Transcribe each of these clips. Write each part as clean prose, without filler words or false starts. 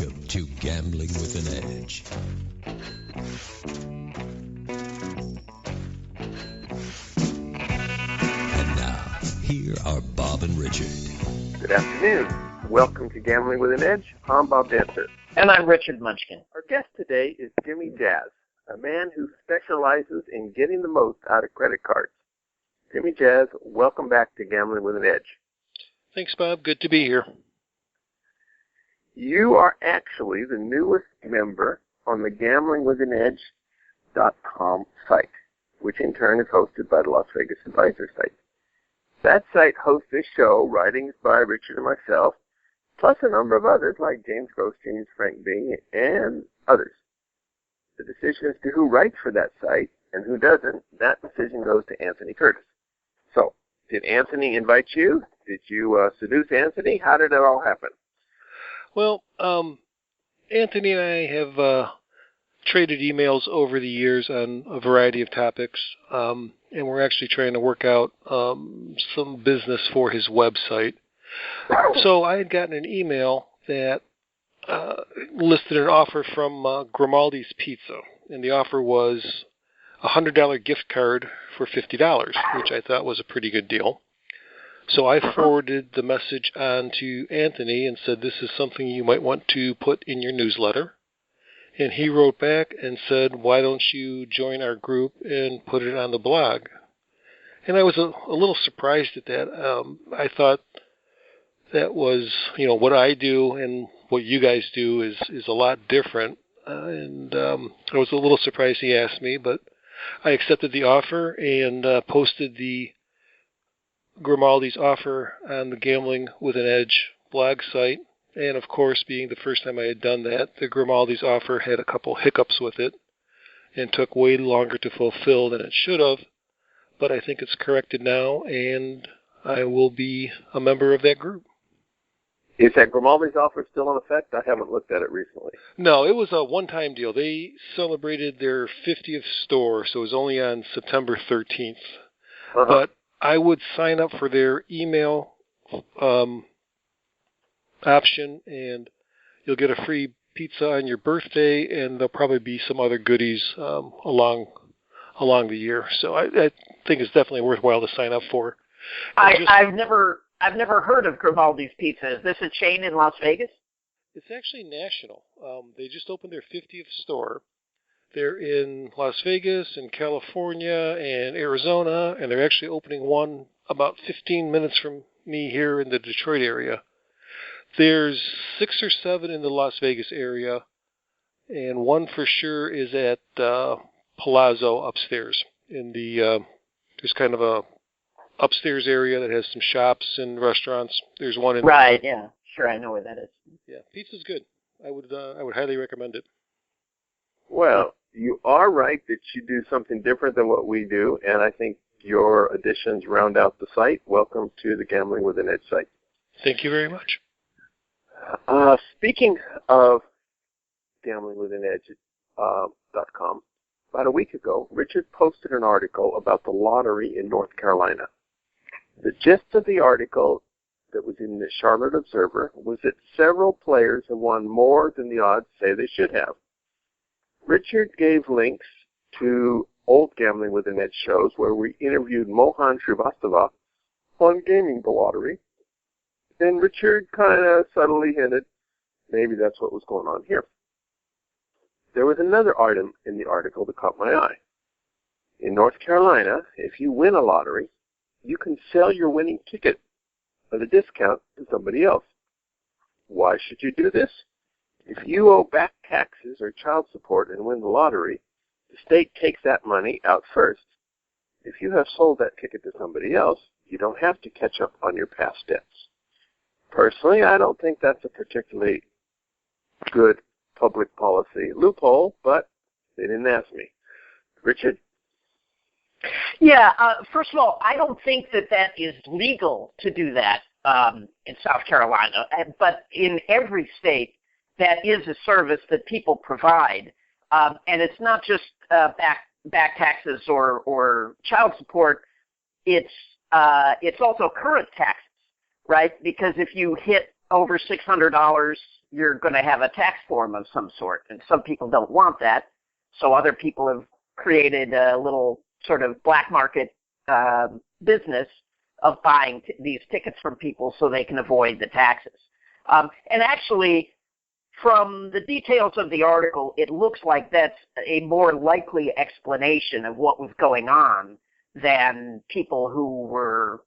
Welcome to Gambling with an Edge. And now, here are Bob and Richard. Good afternoon. Welcome to Gambling with an Edge. I'm Bob Dancer. And I'm Richard Munchkin. Our guest today is Jimmy Jazz, a man who specializes in getting the most out of credit cards. Jimmy Jazz, welcome back to Gambling with an Edge. Thanks, Bob. Good to be here. You are actually the newest member on the gamblingwithanedge.com site, which in turn is hosted by the Las Vegas Advisor site. That site hosts this show, writings by Richard and myself, plus a number of others like James Grosjean, Frank Bing, and others. The decision as to who writes for that site and who doesn't, that decision goes to Anthony Curtis. So, did Anthony invite you? Did you seduce Anthony? How did it all happen? Well, Anthony and I have traded emails over the years on a variety of topics, and we're actually trying to work out some business for his website. So I had gotten an email that listed an offer from Grimaldi's Pizza, and the offer was a $100 gift card for $50, which I thought was a pretty good deal. So I forwarded the message on to Anthony and said, this is something you might want to put in your newsletter. And he wrote back and said, why don't you join our group and put it on the blog? And I was a little surprised at that. I thought that was, what I do and what you guys do is a lot different. And I was a little surprised he asked me, but I accepted the offer and posted the Grimaldi's offer on the Gambling with an Edge blog site. And of course, being the first time I had done that, the Grimaldi's offer had a couple hiccups with it and took way longer to fulfill than it should have. But I think it's corrected now, and I will be a member of that group. Is that Grimaldi's offer still in effect? I haven't looked at it recently. No, it was a one-time deal. They celebrated their 50th store, so it was only on September 13th. But I would sign up for their email option, and you'll get a free pizza on your birthday, and there'll probably be some other goodies along the year. So I think it's definitely worthwhile to sign up for. I've never heard of Grimaldi's Pizza. Is this a chain in Las Vegas? It's actually national. They just opened their 50th store. They're in Las Vegas and California and Arizona, and they're actually opening one about 15 minutes from me here in the Detroit area. There's 6 or 7 in the Las Vegas area, and one for sure is at Palazzo upstairs. There's kind of a upstairs area that has some shops and restaurants. There's one in right. Yeah, sure, I know where that is. Yeah, pizza's good. I would highly recommend it. Well, you are right that you do something different than what we do, and I think your additions round out the site. Welcome to the Gambling with an Edge site. Thank you very much. Speaking of gamblingwithanedge.com, about a week ago, Richard posted an article about the lottery in North Carolina. The gist of the article that was in the Charlotte Observer was that several players have won more than the odds say they should have. Richard gave links to old Gambling with an Edge shows where we interviewed Mohan Srivastava on gaming the lottery. Then Richard kind of subtly hinted maybe that's what was going on here. There was another item in the article that caught my eye. In North Carolina, if you win a lottery, you can sell your winning ticket at a discount to somebody else. Why should you do this? If you owe back taxes or child support and win the lottery, the state takes that money out first. If you have sold that ticket to somebody else, you don't have to catch up on your past debts. Personally, I don't think that's a particularly good public policy loophole, but they didn't ask me. Richard? Yeah, first of all, I don't think that is legal to do that in South Carolina, but in every state, that is a service that people provide, and it's not just back taxes or child support. It's also current taxes, right? Because if you hit over $600, you're going to have a tax form of some sort, and some people don't want that, so other people have created a little sort of black market business of buying these tickets from people so they can avoid the taxes. And actually, from the details of the article, it looks like that's a more likely explanation of what was going on than people who were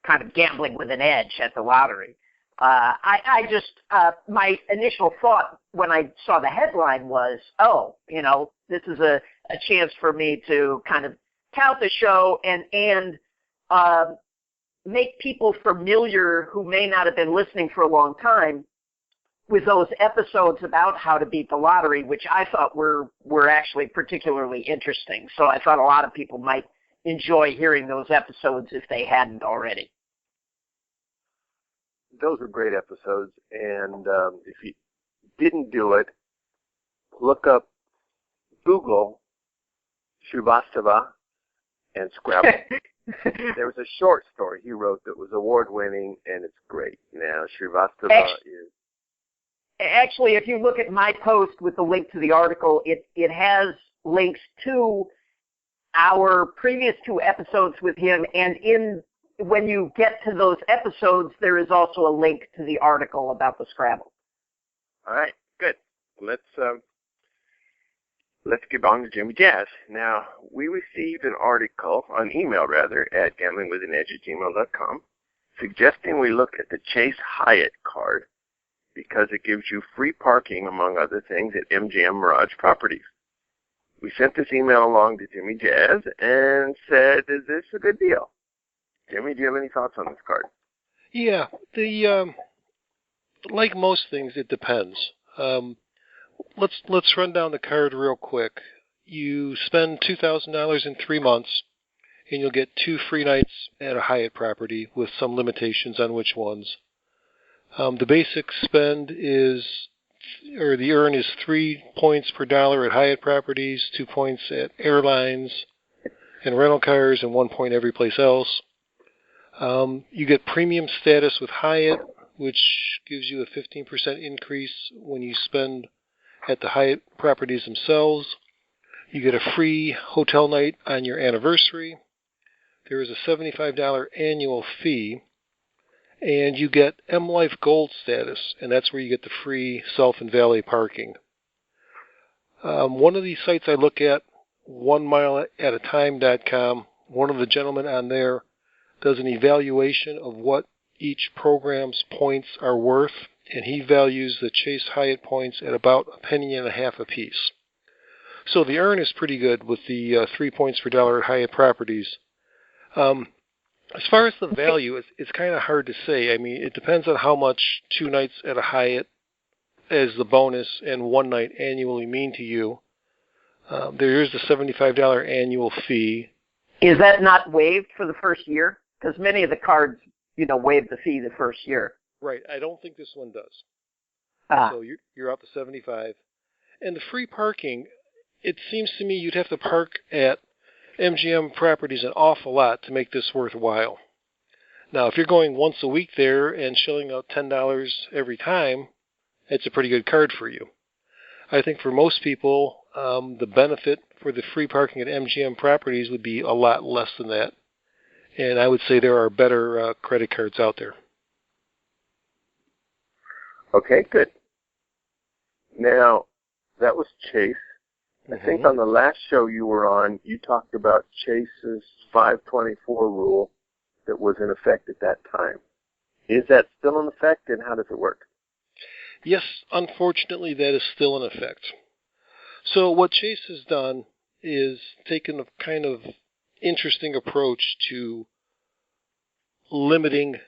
kind of gambling with an edge at the lottery. My initial thought when I saw the headline was, this is a chance for me to kind of tout the show and make people familiar who may not have been listening for a long time with those episodes about how to beat the lottery, which I thought were actually particularly interesting. So I thought a lot of people might enjoy hearing those episodes if they hadn't already. Those are great episodes, and if you didn't do it, Google Shrivastava and Scrabble. There was a short story he wrote that was award-winning, and it's great. Now, Shrivastava is... Actually, if you look at my post with the link to the article, it has links to our previous 2 episodes with him, and when you get to those episodes, there is also a link to the article about the Scrabble. All right, good. Let's get on to Jimmy Jazz. Now, we received an email at gamblingwithanedge@gmail.com, suggesting we look at the Chase Hyatt card because it gives you free parking, among other things, at MGM Mirage Properties. We sent this email along to Jimmy Jazz and said, is this a good deal? Jimmy, do you have any thoughts on this card? Yeah, like most things, it depends. Let's run down the card real quick. You spend $2,000 in 3 months, and you'll get 2 free nights at a Hyatt property with some limitations on which ones. The basic spend the earn is 3 points per dollar at Hyatt properties, 2 points at airlines and rental cars, and 1 point every place else. You get premium status with Hyatt, which gives you a 15% increase when you spend at the Hyatt properties themselves. You get a free hotel night on your anniversary. There is a $75 annual fee. And you get M Life Gold status, and that's where you get the free self and valet parking. One of these sites I look at, 1mileatatime.com, one of the gentlemen on there does an evaluation of what each program's points are worth, and he values the Chase Hyatt points at about $0.015 a piece. So the earn is pretty good with the 3 points per dollar at Hyatt properties. As far as the value, it's kind of hard to say. I mean, it depends on how much 2 nights at a Hyatt as the bonus and 1 night annually mean to you. There is the $75 annual fee. Is that not waived for the first year? Because many of the cards, waive the fee the first year. Right. I don't think this one does. Ah. So you're out to $75. And the free parking, it seems to me you'd have to park at MGM properties an awful lot to make this worthwhile. Now, if you're going once a week there and shelling out $10 every time, it's a pretty good card for you. I think for most people, the benefit for the free parking at MGM properties would be a lot less than that. And I would say there are better credit cards out there. Okay, good. Now, that was Chase. I think on the last show you were on, you talked about Chase's 524 rule that was in effect at that time. Is that still in effect, and how does it work? Yes, unfortunately, that is still in effect. So what Chase has done is taken a kind of interesting approach to limiting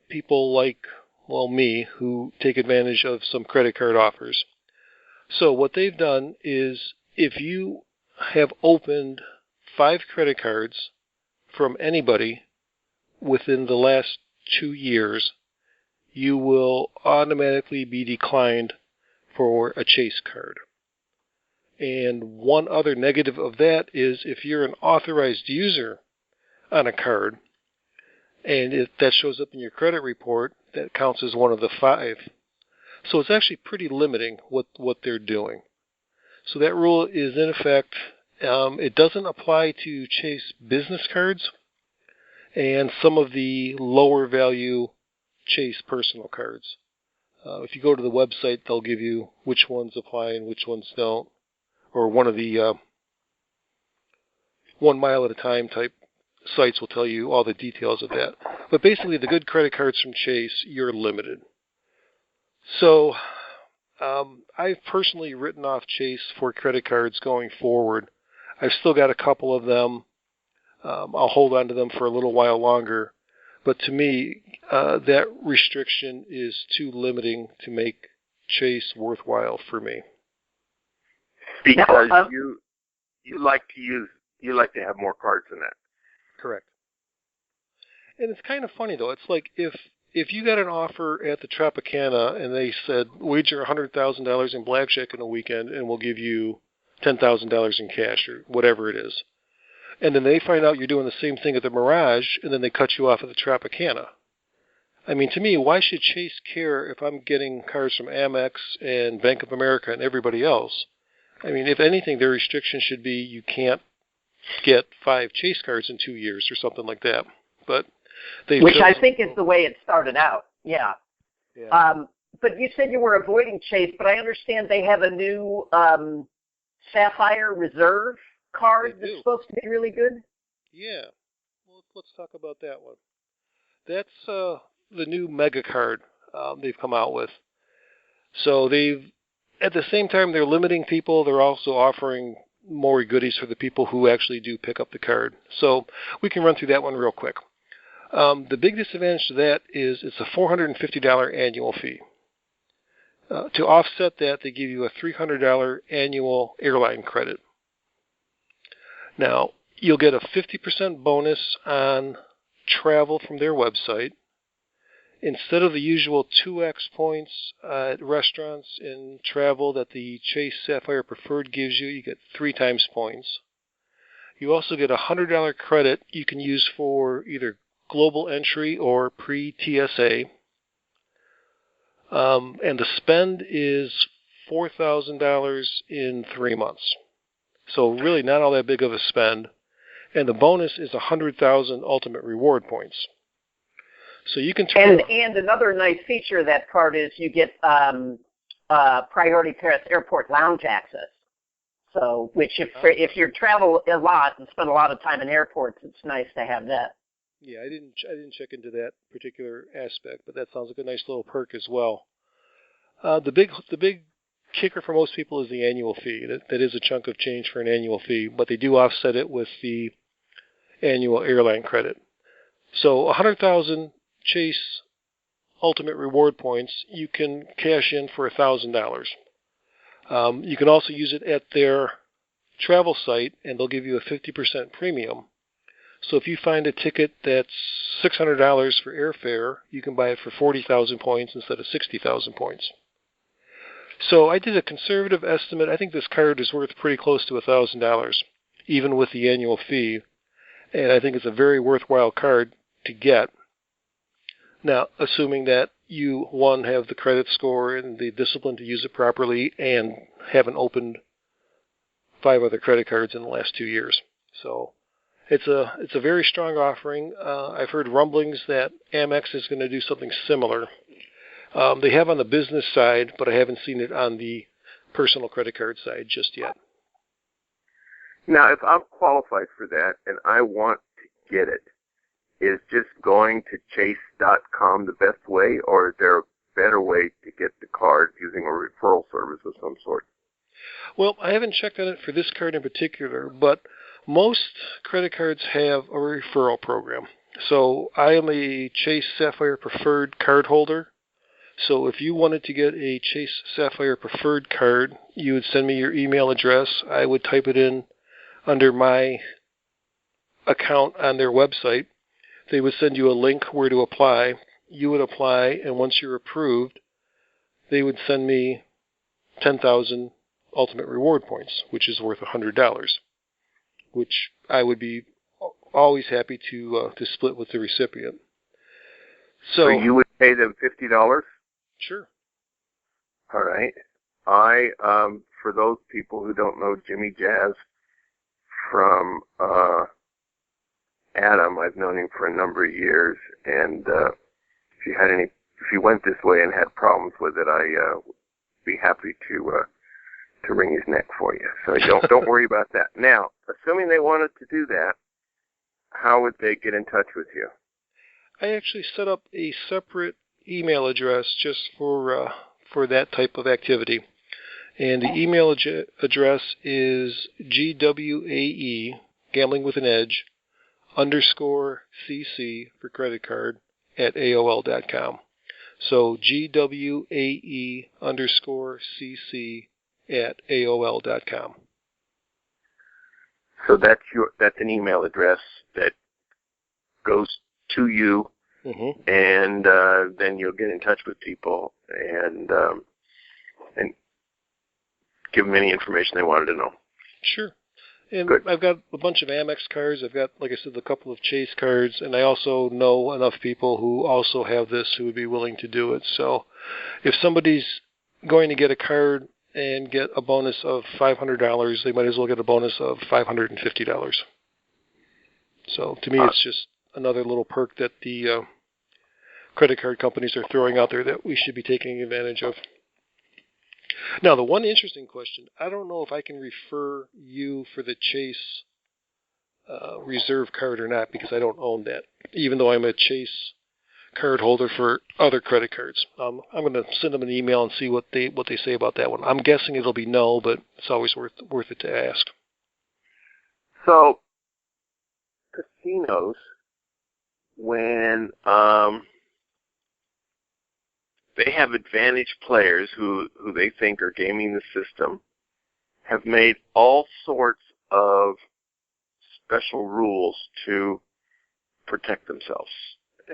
people like, me, who take advantage of some credit card offers. So what they've done is, if you have opened 5 credit cards from anybody within the last 2 years, you will automatically be declined for a Chase card. And one other negative of that is if you're an authorized user on a card, And if that shows up in your credit report, that counts as one of the 5. So it's actually pretty limiting what they're doing. So that rule is in effect. It doesn't apply to Chase business cards and some of the lower value Chase personal cards. If you go to the website, they'll give you which ones apply and which ones don't, or one of the 1 mile at a time type sites will tell you all the details of that. But basically, the good credit cards from Chase, you're limited. So I've personally written off Chase for credit cards going forward. I've still got a couple of them. I'll hold on to them for a little while longer. But to me, that restriction is too limiting to make Chase worthwhile for me. Because you like to have more cards than that. Correct. And it's kind of funny though. It's like if you got an offer at the Tropicana and they said wager $100,000 in Blackjack in a weekend and we'll give you $10,000 in cash or whatever it is, and then they find out you're doing the same thing at the Mirage and then they cut you off at the Tropicana. I mean, to me, why should Chase care if I'm getting cards from Amex and Bank of America and everybody else? I mean, if anything, their restriction should be you can't get 5 Chase cards in 2 years or something like that. But which I think is the way it started out. Yeah. But you said you were avoiding Chase, but I understand they have a new Sapphire Reserve card that's supposed to be really good. Yeah. Well, let's talk about that one. That's the new Mega card they've come out with. So at the same time they're limiting people, they're also offering more goodies for the people who actually do pick up the card. So we can run through that one real quick. The big disadvantage to that is it's a $450 annual fee. To offset that, they give you a $300 annual airline credit. Now, you'll get a 50% bonus on travel from their website. Instead of the usual 2x points at restaurants and travel that the Chase Sapphire Preferred gives you, you get 3 times points. You also get a $100 credit you can use for either global entry or pre-TSA. And the spend is $4,000 in 3 months. So really not all that big of a spend. And the bonus is 100,000 ultimate reward points. So you can turn and another nice feature of that card is you get priority pass airport lounge access. So, which if you travel a lot and spend a lot of time in airports, it's nice to have that. Yeah, I didn't check into that particular aspect, but that sounds like a nice little perk as well. The big kicker for most people is the annual fee. That is a chunk of change for an annual fee, but they do offset it with the annual airline credit. So 100,000 Chase Ultimate Reward points you can cash in for $1,000. You can also use it at their travel site, and they'll give you a 50% premium. So if you find a ticket that's $600 for airfare, you can buy it for 40,000 points instead of 60,000 points. So I did a conservative estimate. I think this card is worth pretty close to $1,000, even with the annual fee. And I think it's a very worthwhile card to get. Now, assuming that you, one, have the credit score and the discipline to use it properly and haven't opened 5 other credit cards in the last 2 years. So it's a very strong offering. I've heard rumblings that Amex is going to do something similar. They have on the business side, but I haven't seen it on the personal credit card side just yet. Now, if I'm qualified for that and I want to get it, is just going to chase.com the best way, or is there a better way to get the card using a referral service of some sort? Well, I haven't checked on it for this card in particular, but most credit cards have a referral program. So I am a Chase Sapphire Preferred card holder. So if you wanted to get a Chase Sapphire Preferred card, you would send me your email address. I would type it in under my account on their website. They would send you a link where to apply. You would apply, and once you're approved, they would send me 10,000 ultimate reward points, which is worth $100, which I would be always happy to split with the recipient. So you would pay them $50? Sure. All right. For those people who don't know Jimmy Jazz from Adam, I've known him for a number of years, and if you went this way and had problems with it, I would be happy to wring his neck for you. So don't worry about that. Now, assuming they wanted to do that, how would they get in touch with you? I actually set up a separate email address just for that type of activity. And the email address is GWAE, Gambling with an Edge, _CC for credit card at AOL.com. So GWAE _CC at AOL.com. So that's an email address that goes to you, and then you'll get in touch with people and give them any information they wanted to know. Sure. And Good. I've got a bunch of Amex cards. I've got, like I said, a couple of Chase cards, and I also know enough people who also have this who would be willing to do it. So if somebody's going to get a card and get a bonus of $500, they might as well get a bonus of $550. So to me, it's just another little perk that the credit card companies are throwing out there that we should be taking advantage of. Now, the one interesting question, I don't know if I can refer you for the Chase Reserve card or not, because I don't own that, even though I'm a Chase card holder for other credit cards. I'm going to send them an email and see what they say about that one. I'm guessing it'll be no, but it's always worth it to ask. So, casinos, when they have advantage players who they think are gaming the system, have made all sorts of special rules to protect themselves.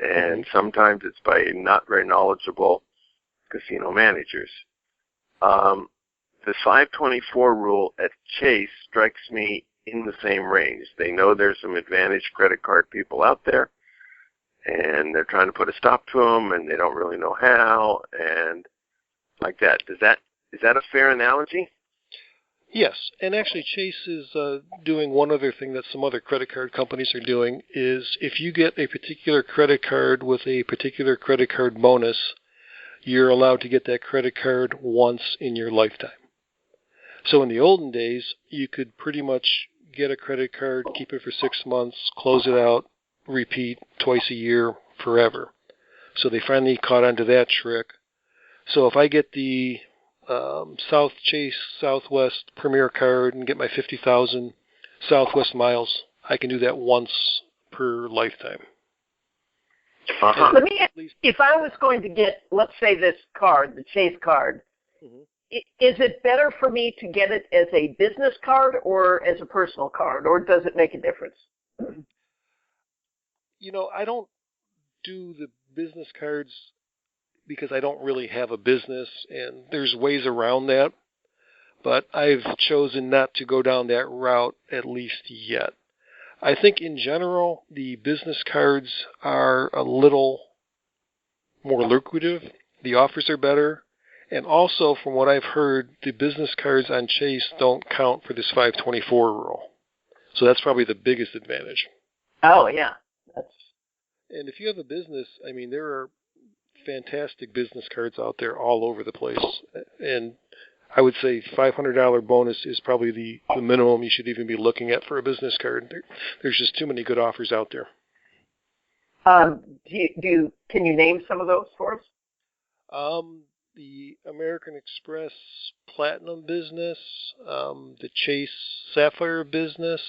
And sometimes it's by not very knowledgeable casino managers. The 524 rule at Chase strikes me in the same range. They know there's some advantage credit card people out there, and they're trying to put a stop to them, and they don't really know how, and like that. Is that a fair analogy? Yes, and actually Chase is doing one other thing that some other credit card companies are doing, is if you get a particular credit card with a particular credit card bonus, you're allowed to get that credit card once in your lifetime. So in the olden days, you could pretty much get a credit card, keep it for 6 months, close it out, repeat twice a year, forever. So they finally caught on to that trick. So if I get the South Chase Southwest Premier card and get my 50,000 Southwest miles, I can do that once per lifetime. Let me ask, if I was going to get, let's say, this card, the Chase card, is it better for me to get it as a business card or as a personal card, or does it make a difference? You know, I don't do the business cards because I don't really have a business, and there's ways around that, but I've chosen not to go down that route, at least yet. I think in general, the business cards are a little more lucrative. The offers are better. And also, from what I've heard, the business cards on Chase don't count for this 524 rule. So that's probably the biggest advantage. Oh, yeah. And if you have a business, I mean, there are fantastic business cards out there all over the place. And I would say $500 bonus is probably the minimum you should even be looking at for a business card. There's just too many good offers out there. Can you name some of those for us? The American Express Platinum business, the Chase Sapphire business.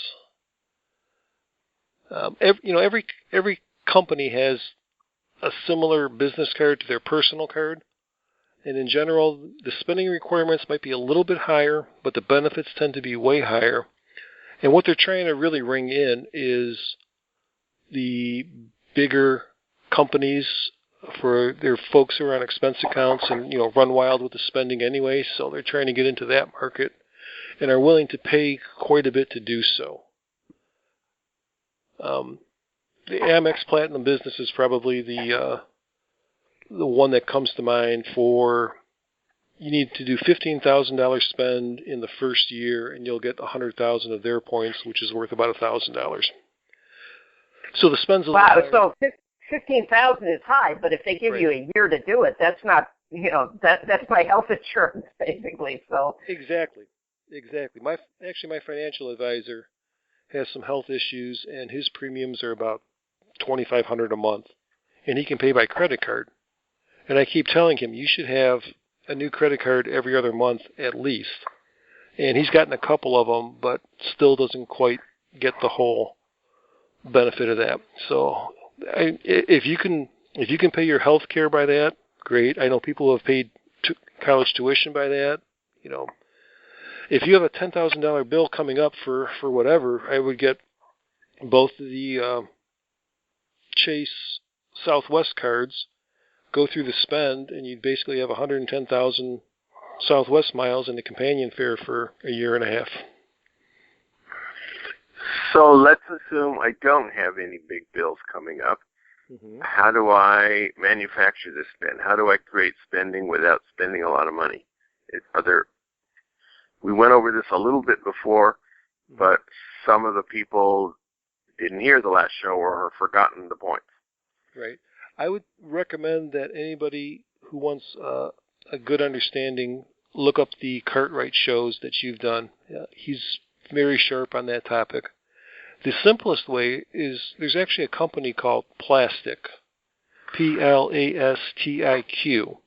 Every company has a similar business card to their personal card. And in general, the spending requirements might be a little bit higher, but the benefits tend to be way higher. And what they're trying to really ring in is the bigger companies for their folks who are on expense accounts and, run wild with the spending anyway. So they're trying to get into that market and are willing to pay quite a bit to do so. The Amex Platinum business is probably the the one that comes to mind for, you need to do $15,000 spend in the first year, and you'll get 100,000 of their points, which is worth about $1,000. So the spend's a little higher. So 15,000 is high, but if they give you a year to do it, that's not, that's my health insurance basically. So exactly. My financial advisor has some health issues, and his premiums are about $2,500 a month, and he can pay by credit card. And I keep telling him, you should have a new credit card every other month at least. And he's gotten a couple of them, but still doesn't quite get the whole benefit of that. So if you can pay your health care by that, great. I know people who have paid college tuition by that. If you have a $10,000 bill coming up for whatever, I would get both of the Chase Southwest cards, go through the spend, and you'd basically have 110,000 Southwest miles and a companion fare for a year and a half. So let's assume I don't have any big bills coming up. Mm-hmm. How do I manufacture this spend? How do I create spending without spending a lot of money? We went over this a little bit before, but some of the people didn't hear the last show or have forgotten the points. Right. I would recommend that anybody who wants a good understanding look up the Cartwright shows that you've done. He's very sharp on that topic. The simplest way is there's actually a company called Plastic, Plastiq.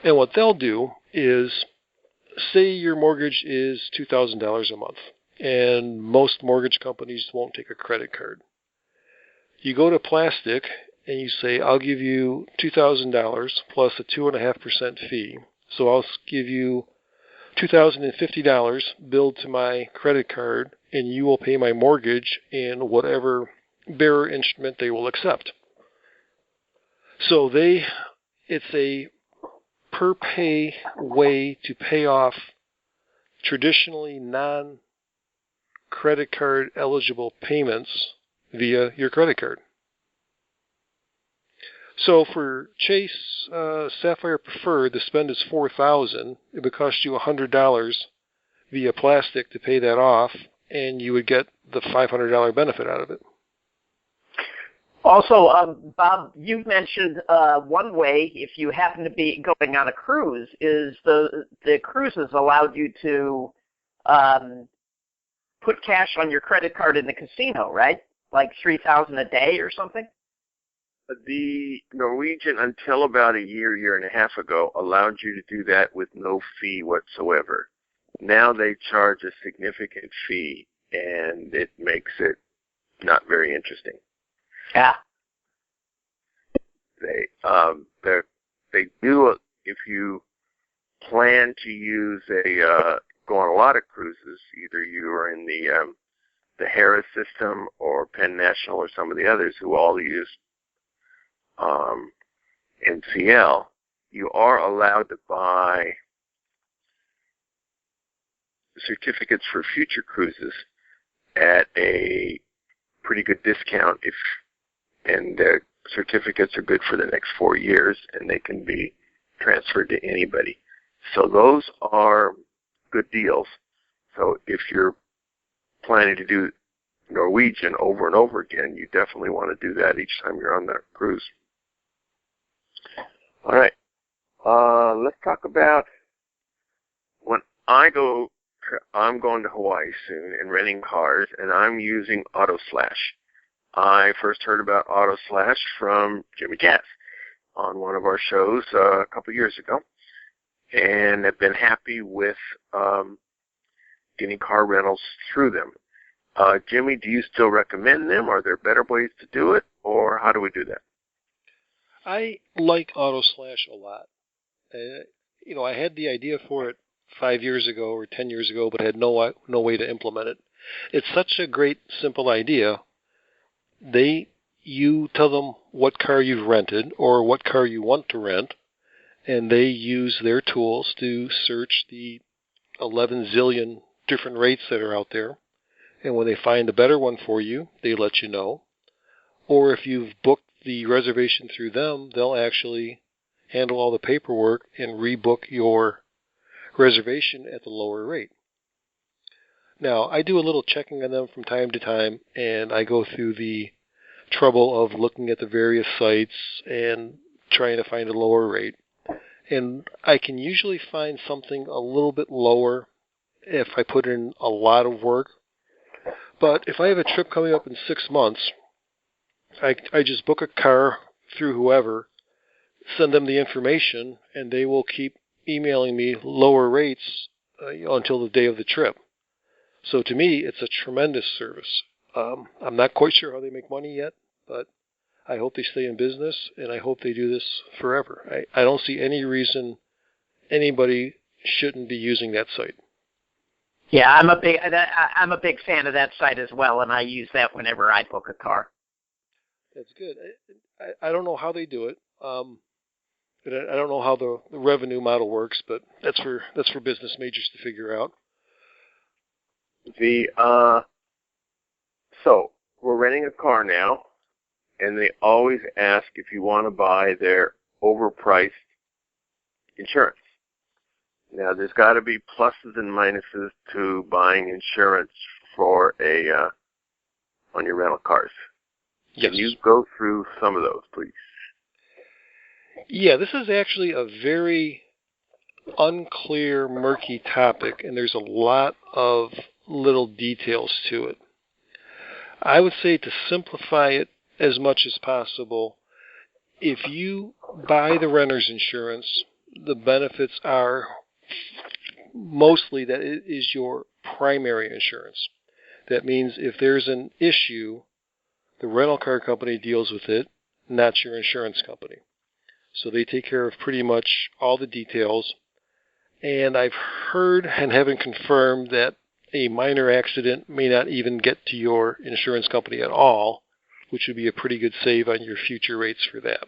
And what they'll do is, say your mortgage is $2,000 a month, and most mortgage companies won't take a credit card. You go to Plastic and you say, I'll give you $2,000 plus a 2.5% fee. So I'll give you $2,050 billed to my credit card, and you will pay my mortgage in whatever bearer instrument they will accept. So it's a per pay way to pay off traditionally non-credit card eligible payments via your credit card. So for Chase Sapphire Preferred, the spend is $4,000. It would cost you $100 via Plastic to pay that off, and you would get the $500 benefit out of it. Also, Bob, you mentioned one way, if you happen to be going on a cruise, is the cruises allowed you to put cash on your credit card in the casino, right? Like $3,000 a day or something? The Norwegian, until about a year and a half ago, allowed you to do that with no fee whatsoever. Now they charge a significant fee, and it makes it not very interesting. Yeah. They do, if you plan to use go on a lot of cruises, either you are in the Harris system or Penn National or some of the others who all use NCL, you are allowed to buy certificates for future cruises at a pretty good discount, and the certificates are good for the next 4 years, and they can be transferred to anybody. So those are good deals. So if you're planning to do Norwegian over and over again, you definitely want to do that each time you're on that cruise. All right. Let's talk about when I'm going to Hawaii soon and renting cars, and I'm using AutoSlash. I first heard about AutoSlash from Jimmy Cass on one of our shows a couple years ago, and have been happy with getting car rentals through them. Jimmy, do you still recommend them? Are there better ways to do it, or how do we do that? I like AutoSlash a lot. I had the idea for it 5 years ago or 10 years ago, but had no way to implement it. It's such a great, simple idea. You tell them what car you've rented or what car you want to rent, and they use their tools to search the 11 zillion different rates that are out there. And when they find a better one for you, they let you know. Or if you've booked the reservation through them, they'll actually handle all the paperwork, and rebook your reservation at the lower rate. Now, I do a little checking on them from time to time, and I go through the trouble of looking at the various sites and trying to find a lower rate. And I can usually find something a little bit lower if I put in a lot of work. But if I have a trip coming up in 6 months, I just book a car through whoever, send them the information, and they will keep emailing me lower rates until the day of the trip. So to me, it's a tremendous service. I'm not quite sure how they make money yet, but I hope they stay in business, and I hope they do this forever. I don't see any reason anybody shouldn't be using that site. Yeah, I'm a big fan of that site as well, and I use that whenever I book a car. That's good. I don't know how they do it. I don't know how the revenue model works, but that's for business majors to figure out. So we're renting a car now, and they always ask if you want to buy their overpriced insurance. Now, there's got to be pluses and minuses to buying insurance for on your rental cars. Yes. Can you go through some of those, please? Yeah, this is actually a very unclear, murky topic, and there's a lot of little details to it. I would say to simplify it as much as possible, if you buy the renter's insurance, the benefits are mostly that it is your primary insurance. That means if there's an issue, the rental car company deals with it, not your insurance company. So they take care of pretty much all the details. And I've heard and haven't confirmed that a minor accident may not even get to your insurance company at all, which would be a pretty good save on your future rates for that.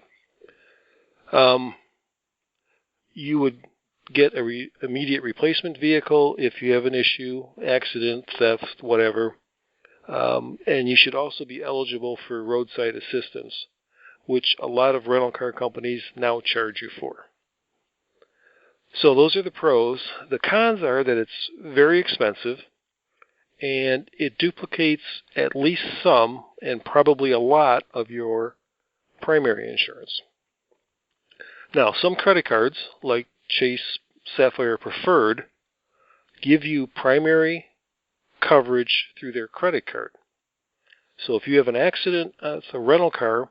You would get an immediate replacement vehicle if you have an issue, accident, theft, whatever. And you should also be eligible for roadside assistance, which a lot of rental car companies now charge you for. So those are the pros. The cons are that it's very expensive, and it duplicates at least some, and probably a lot, of your primary insurance. Now, some credit cards, like Chase Sapphire Preferred, give you primary coverage through their credit card. So if you have an accident, it's a rental car,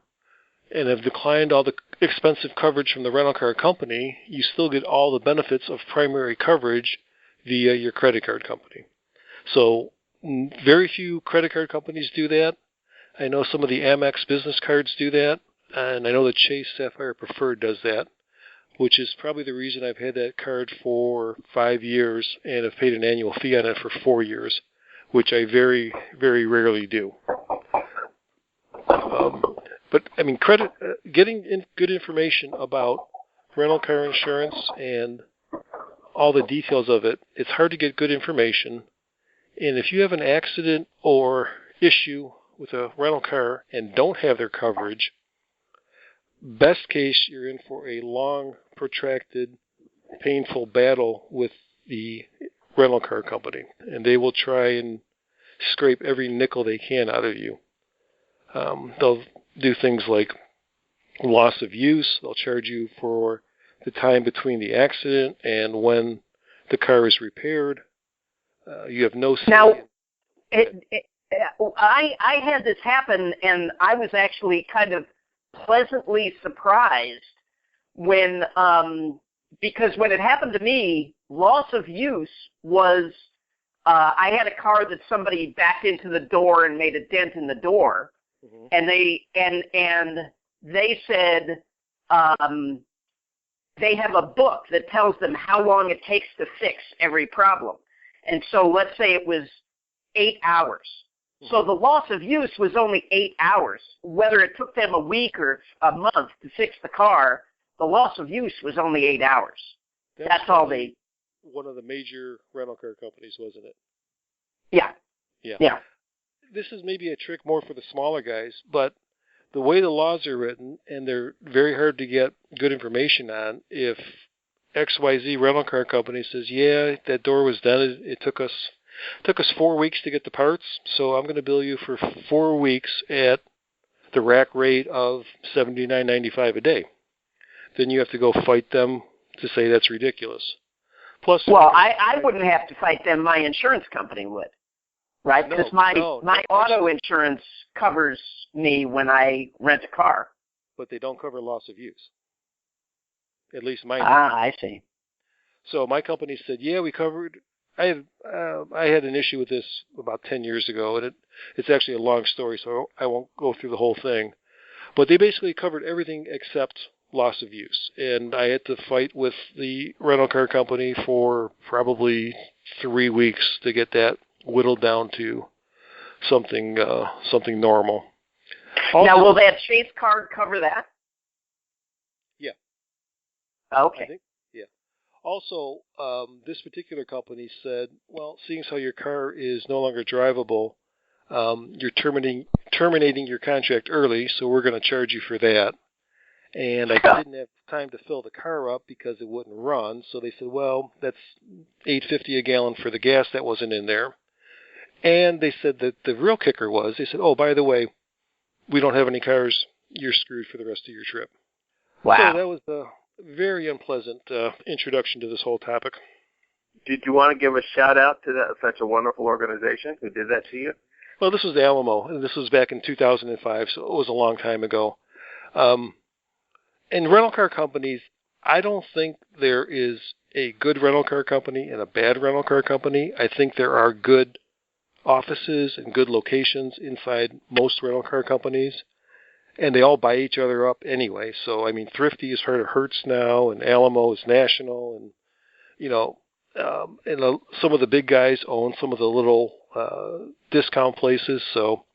and have declined all the expensive coverage from the rental car company, you still get all the benefits of primary coverage via your credit card company. So very few credit card companies do that. I know some of the Amex business cards do that, and I know that Chase Sapphire Preferred does that, which is probably the reason I've had that card for 5 years and have paid an annual fee on it for 4 years, which I very, very rarely do. But I mean, getting good information about rental car insurance and all the details of it, it's hard to get good information. And if you have an accident or issue with a rental car and don't have their coverage, best case, you're in for a long, protracted, painful battle with the rental car company, and they will try and scrape every nickel they can out of you. They'll do things like loss of use. They'll charge you for the time between the accident and when the car is repaired. You have no say. Now, I had this happen, and I was actually kind of pleasantly surprised when, because when it happened to me, loss of use was, I had a car that somebody backed into the door and made a dent in the door. Mm-hmm. And they said they have a book that tells them how long it takes to fix every problem. And so let's say it was 8 hours. Mm-hmm. So the loss of use was only 8 hours. Whether it took them a week or a month to fix the car, the loss of use was only 8 hours. That's all they... One of the major rental car companies, wasn't it? Yeah. Yeah. This is maybe a trick more for the smaller guys, but the way the laws are written, and they're very hard to get good information on, if XYZ rental car company says, yeah, that door was done, it took us 4 weeks to get the parts, so I'm going to bill you for 4 weeks at the rack rate of $79.95 a day. Then you have to go fight them to say that's ridiculous. Plus, well, I wouldn't have to fight them. My insurance company would, right? Because my auto insurance covers me when I rent a car. But they don't cover loss of use. At least mine. I see. So my company said, yeah, we covered. I had an issue with this about 10 years ago, and it's actually a long story, so I won't go through the whole thing. But they basically covered everything except loss of use, and I had to fight with the rental car company for probably 3 weeks to get that whittled down to something normal. Also, now, will that Chase card cover that? Yeah. Okay. I think, yeah. Also, this particular company said, well, seeing as how your car is no longer drivable, you're terminating your contract early, so we're going to charge you for that. And I didn't have time to fill the car up because it wouldn't run. So they said, well, that's $8.50 a gallon for the gas that wasn't in there. And they said that the real kicker was, they said, oh, by the way, we don't have any cars. You're screwed for the rest of your trip. Wow. So that was a very unpleasant introduction to this whole topic. Did you want to give a shout-out to such a wonderful organization who did that to you? Well, this was Alamo, and this was back in 2005, so it was a long time ago. In rental car companies, I don't think there is a good rental car company and a bad rental car company. I think there are good offices and good locations inside most rental car companies, and they all buy each other up anyway. So, I mean, Thrifty is part of Hertz now, and Alamo is National, and, you know, some of the big guys own some of the little discount places, so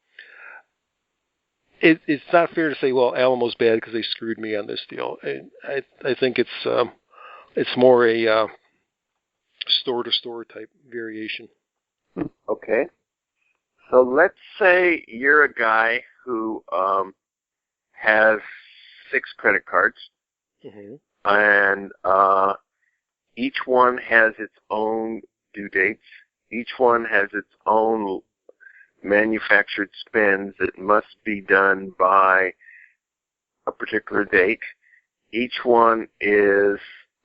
it's not fair to say, well, Alamo's bad because they screwed me on this deal. I think it's more a store-to-store type variation. Okay. So let's say you're a guy who has 6 credit cards, Mm-hmm. and each one has its own due dates. Each one has its own manufactured spends that must be done by a particular date. Each one is,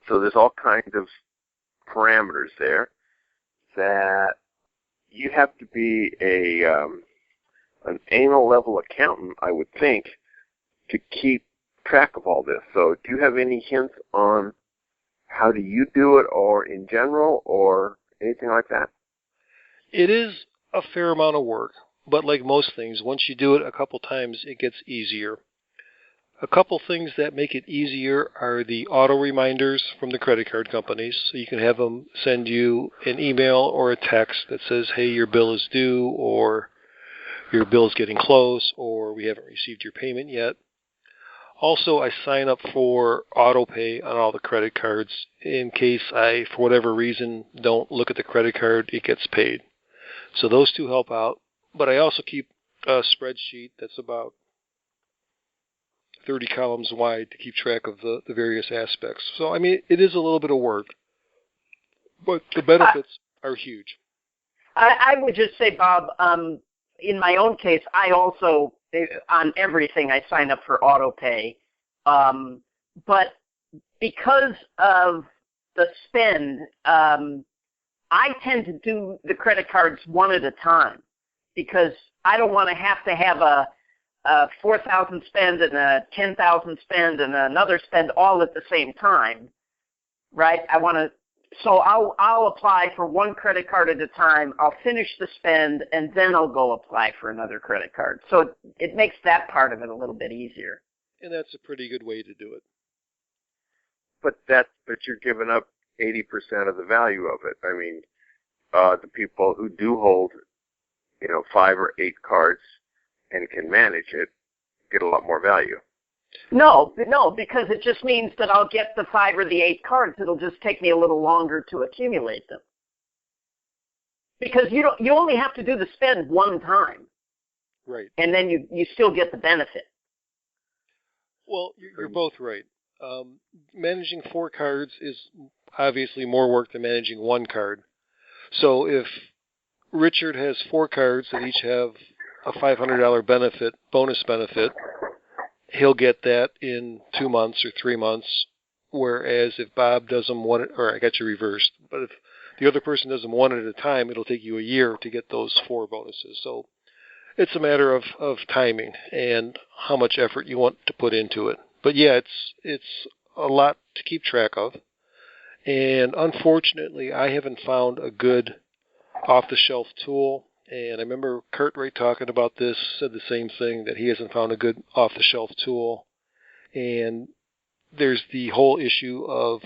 so there's all kinds of parameters there that you have to be an anal level accountant, I would think, to keep track of all this. So do you have any hints on how do you do it, or in general, or anything like that? It is a fair amount of work, but like most things, once you do it a couple times, it gets easier. A couple things that make it easier are the auto reminders from the credit card companies. So you can have them send you an email or a text that says, hey, your bill is due, or your bill's getting close, or we haven't received your payment yet. Also, I sign up for auto pay on all the credit cards in case I, for whatever reason, don't look at the credit card, it gets paid. So those two help out. But I also keep a spreadsheet that's about 30 columns wide to keep track of the various aspects. So, I mean, it is a little bit of work, but the benefits are huge. I would just say, Bob, in my own case, I also, on everything, I sign up for auto pay. But because of the spend, I tend to do the credit cards one at a time because I don't want to have a 4,000 spend and a 10,000 spend and another spend all at the same time, right? So I'll apply for one credit card at a time. I'll finish the spend, and then I'll go apply for another credit card. So it makes that part of it a little bit easier. And that's a pretty good way to do it. But you're giving up 80% of the value of it. I mean, the people who do hold, 5 or 8 cards and can manage it get a lot more value. No, because it just means that I'll get the 5 or the 8 cards. It'll just take me a little longer to accumulate them. Because you only have to do the spend one time. Right. And then you still get the benefit. Well, you're both right. Managing 4 cards is obviously more work than managing 1 card. So if Richard has 4 cards that each have a $500 bonus benefit, he'll get that in 2 months or 3 months. Whereas if Bob does them one, or I got you reversed, but if the other person does them one at a time, it'll take you a year to get those 4 bonuses. So it's a matter of timing and how much effort you want to put into it. But yeah, it's a lot to keep track of. And unfortunately, I haven't found a good off-the-shelf tool. And I remember Cartwright talking about this, said the same thing, that he hasn't found a good off-the-shelf tool. And there's the whole issue of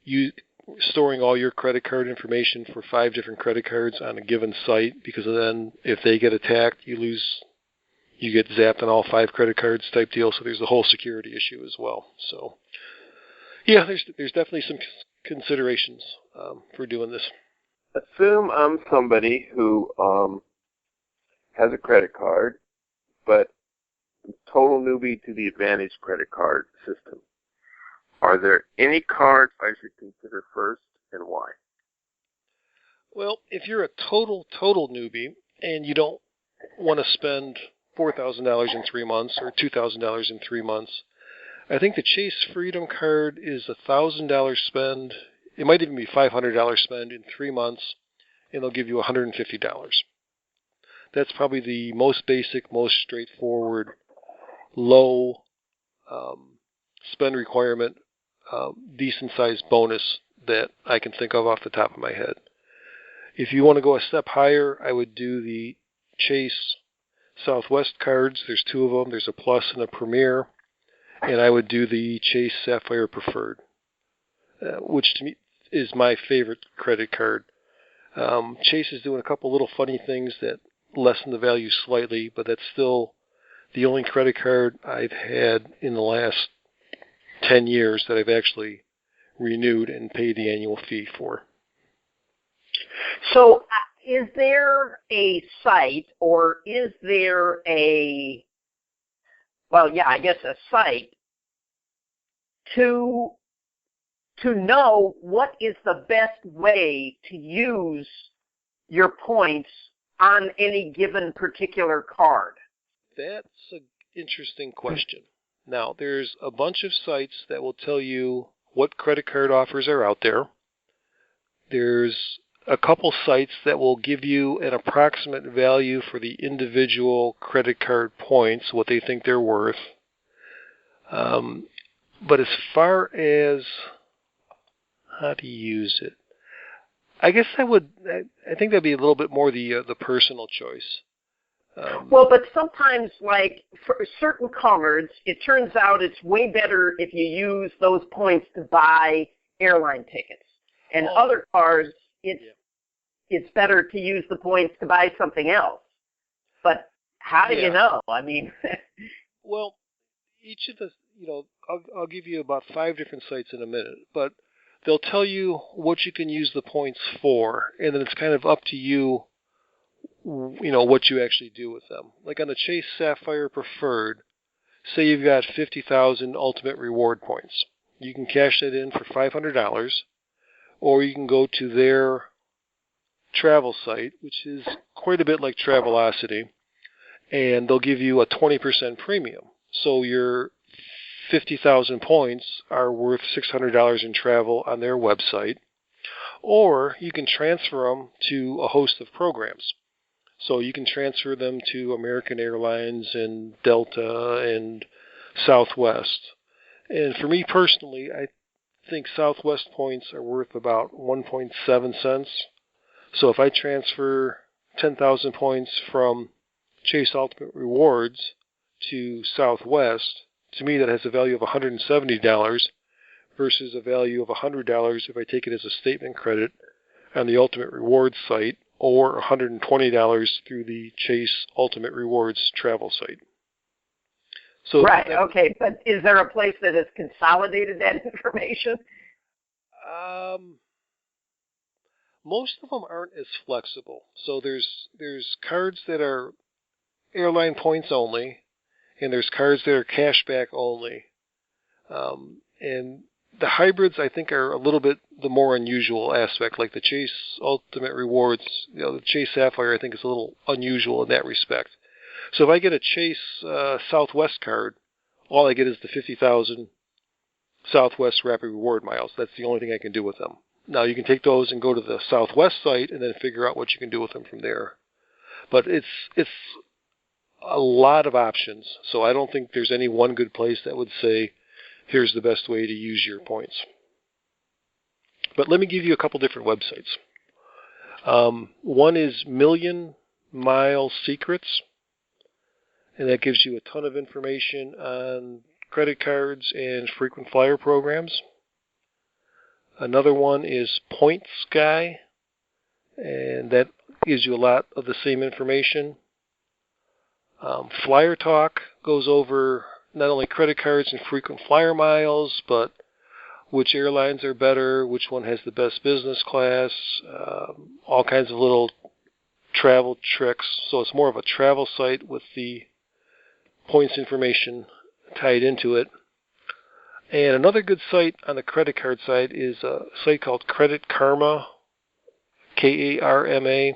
you storing all your credit card information for 5 different credit cards on a given site, because then if they get attacked, you get zapped on all 5 credit cards type deal. So there's the whole security issue as well. So yeah, there's definitely some considerations for doing this. Assume I'm somebody who has a credit card, but total newbie to the Advantage credit card system. Are there any cards I should consider first, and why? Well, if you're a total newbie and you don't want to spend $4,000 in 3 months or $2,000 in 3 months, I think the Chase Freedom card is $1,000 spend. It might even be $500 spend in 3 months, and they'll give you $150. That's probably the most basic, most straightforward, low spend requirement, decent-sized bonus that I can think of off the top of my head. If you want to go a step higher, I would do the Chase Southwest cards. There's 2 of them. There's a Plus and a Premier. And I would do the Chase Sapphire Preferred, which to me is my favorite credit card. Chase is doing a couple little funny things that lessen the value slightly, but that's still the only credit card I've had in the last 10 years that I've actually renewed and paid the annual fee for. So is there a site, or is there a site to know what is the best way to use your points on any given particular card? That's an interesting question. Now, there's a bunch of sites that will tell you what credit card offers are out there. There's a couple sites that will give you an approximate value for the individual credit card points, what they think they're worth. But as far as how to use it, I guess I think that'd be a little bit more the personal choice. Well, but sometimes, like for certain cards, it turns out it's way better if you use those points to buy airline tickets. And other cards, it's better to use the points to buy something else. But how do you know? I mean, well, each of the, I'll give you about 5 different sites in a minute, but they'll tell you what you can use the points for, and then it's kind of up to you, what you actually do with them. Like on the Chase Sapphire Preferred, say you've got 50,000 ultimate reward points. You can cash that in for $500, or you can go to their travel site, which is quite a bit like Travelocity, and they'll give you a 20% premium. So your 50,000 points are worth $600 in travel on their website, or you can transfer them to a host of programs. So you can transfer them to American Airlines and Delta and Southwest. And for me personally, I think Southwest points are worth about 1.7 cents. So if I transfer 10,000 points from Chase Ultimate Rewards to Southwest, to me that has a value of $170 versus a value of $100 if I take it as a statement credit on the Ultimate Rewards site, or $120 through the Chase Ultimate Rewards travel site. So right, okay, but is there a place that has consolidated that information? Most of them aren't as flexible. So there's cards that are airline points only, and there's cards that are cashback only. And the hybrids, I think, are a little bit the more unusual aspect, like the Chase Ultimate Rewards. The Chase Sapphire, I think, is a little unusual in that respect. So if I get a Chase Southwest card, all I get is the 50,000 Southwest Rapid Reward miles. That's the only thing I can do with them. Now, you can take those and go to the Southwest site and then figure out what you can do with them from there. But it's a lot of options, so I don't think there's any one good place that would say, here's the best way to use your points. But let me give you a couple different websites. One is Million Mile Secrets, and that gives you a ton of information on credit cards and frequent flyer programs. Another one is Points Guy, and that gives you a lot of the same information. Flyer Talk goes over not only credit cards and frequent flyer miles, but which airlines are better, which one has the best business class, all kinds of little travel tricks. So it's more of a travel site with the points information tied into it. And another good site on the credit card side is a site called Credit Karma, Karma,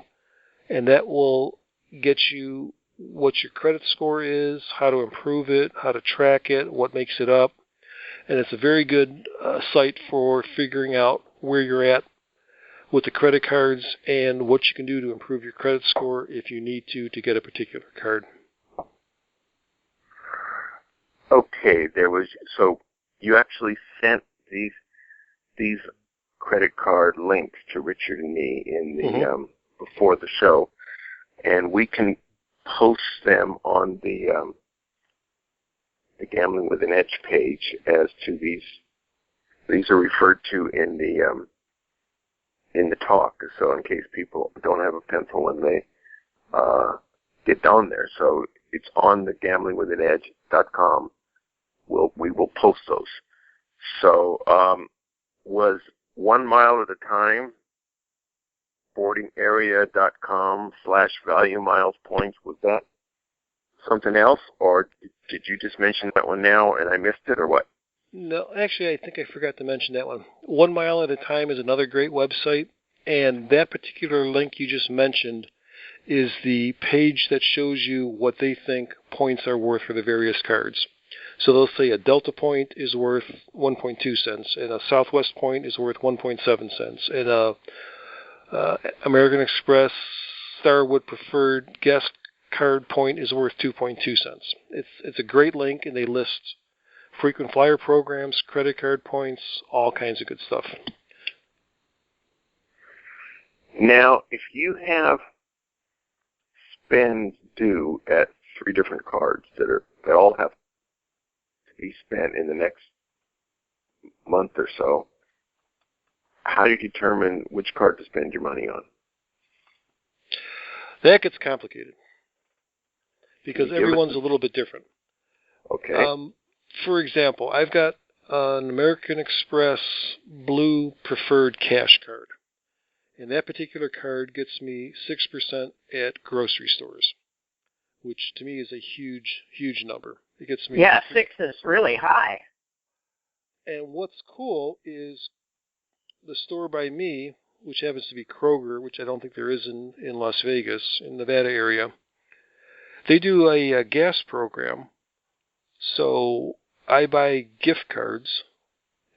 and that will get you what your credit score is, how to improve it, how to track it, what makes it up. And it's a very good site for figuring out where you're at with the credit cards and what you can do to improve your credit score if you need to get a particular card. Okay, so you actually sent these credit card links to Richard and me in the before the show, and we can post them on the Gambling with an Edge page as to these. These are referred to in the talk, so in case people don't have a pencil when they get down there. So it's on the gamblingwithanedge.com. We will post those. So was 1 mile at a time, boardingarea.com/value miles points, was that something else, or did you just mention that one now and I missed it, or what? No, actually, I think I forgot to mention that one. 1 mile at a time is another great website, and that particular link you just mentioned is the page that shows you what they think points are worth for the various cards. So they'll say a Delta point is worth 1.2 cents, and a Southwest point is worth 1.7 cents, and a American Express Starwood Preferred Guest Card point is worth 2.2 cents. It's a great link, and they list frequent flyer programs, credit card points, all kinds of good stuff. Now, if you have spend due at 3 different cards that all have to be spent in the next month or so, how do you determine which card to spend your money on? That gets complicated because everyone's a little bit different. Okay. For example, I've got an American Express Blue Preferred Cash card, and that particular card gets me 6% at grocery stores, which to me is a huge, huge number. It gets me 6 is really high. And what's cool is the store by me, which happens to be Kroger, which I don't think there is in Las Vegas, in Nevada area, they do a gas program. So I buy gift cards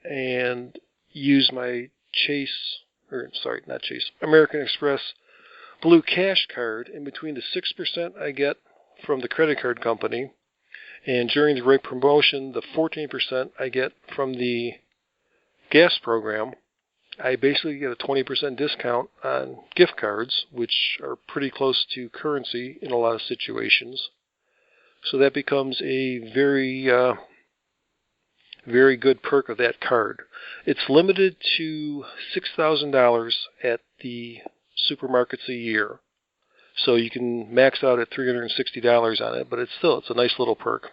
and use my American Express Blue Cash card, and between the 6% I get from the credit card company, and during the rate promotion, the 14% I get from the gas program, I basically get a 20% discount on gift cards, which are pretty close to currency in a lot of situations. So that becomes a very, very good perk of that card. It's limited to $6,000 at the supermarkets a year. So you can max out at $360 on it, but it's a nice little perk.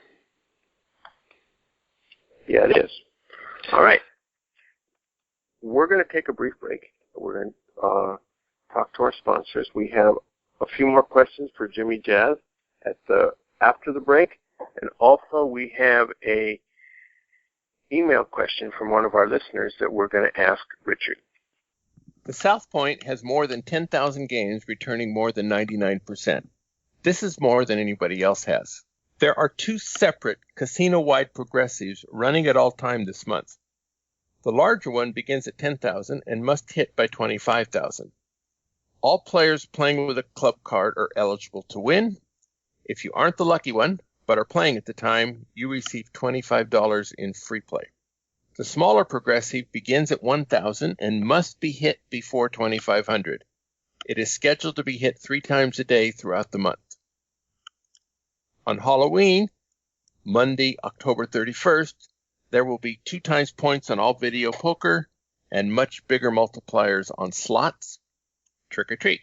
Yeah, it is. All right. We're going to take a brief break. We're going to talk to our sponsors. We have a few more questions for Jimmy Jazz after the break, And also we have a email question from one of our listeners that we're going to ask Richard. The South Point has more than 10,000 games returning more than 99%. This is more than anybody else has. There are 2 separate casino-wide progressives running at all time this month. The larger one begins at 10,000 and must hit by 25,000. All players playing with a club card are eligible to win. If you aren't the lucky one, but are playing at the time, you receive $25 in free play. The smaller progressive begins at 1,000 and must be hit before 2,500. It is scheduled to be hit 3 times a day throughout the month. On Halloween, Monday, October 31st, there will be 2 times points on all video poker and much bigger multipliers on slots. Trick or treat.